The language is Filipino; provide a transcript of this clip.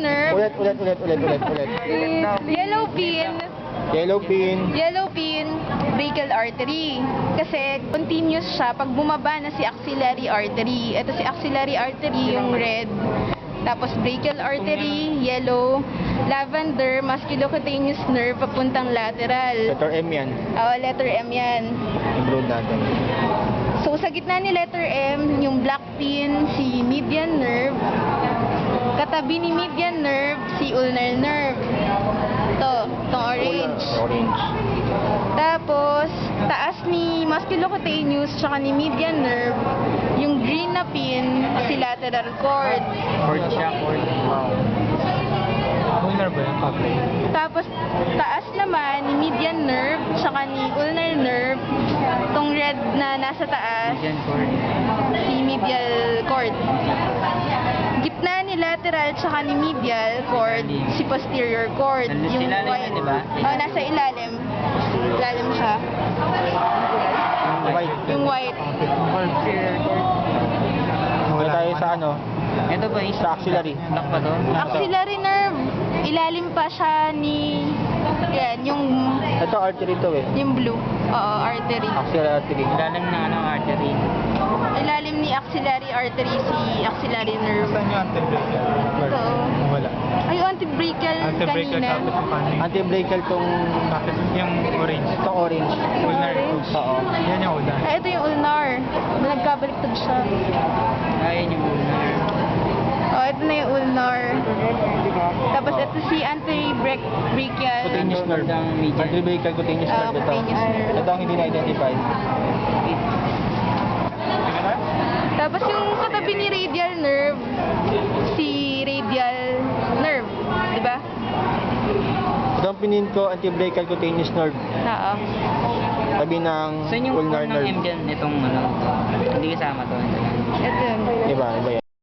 nerve. Ulit. Yellow pin. Yellow pin. Brachial artery. Kasi continuous siya pag bumaba na si axillary artery. Ito si axillary artery, yung red. Tapos brachial artery, yellow. Lavender, musculocutaneous nerve, papuntang lateral. Letter M yan. Oo, letter M yan. Ibroad natin. So, sa gitna ni letter M, yung black pin, si median nerve. Katabi ni median nerve, si ulnar nerve. Itong orange. Orange. Tapos, taas ni musculocutaneous tsaka ni median nerve, yung green na pin, si lateral cord. Cord siya, cord. Wow. Ulnar ba yan? Okay. Tapos, taas naman ni median nerve tsaka ni ulnar nerve, itong red na nasa taas, si medial cord. Gitna ni lateral tsaka ni medial cord, si posterior cord. Yung white. Oh, nasa ilalim. Ilalim siya. White. Yung white. Okay tayo sa ano? Ito ba isa? Sa axillary. Lock pa to? Axillary nerve. Ilalim pa siya ni... Yan, Ito artery to eh. yung blue. Oo, artery. Axillary artery. Ilalim ng ano, artery. Ilalim ni axillary artery si axillary nerve. Saan yung anti-brachial? Ito. Wala. Ay, yung antibrachial Anti-brachial kanina. tapos yung paano Anti-brachial tong tapos yung orange. itong orange. Ulnar. Oo. Yan yung ulnar. Ay, ito yung ulnar. Nagkabaliktad siya. Ayun yung ulnar. Oh, ito na yung ulnar. Tapos ito si antibrachial. Cutaneous nerve. Anti-brachial cutaneous nerve ito. cutaneous nerve. Ito ang hindi na-identify. Tapos yung katabi ni radial nerve, si radial nerve. Di ba? Ito ang pinin ko, anti-brachial cutaneous nerve. Oo. Tabi ng Saan yung ulnar form ng M nerve. dyan? Itong ano? Hindi kasama to. Ito yun. Iba yan.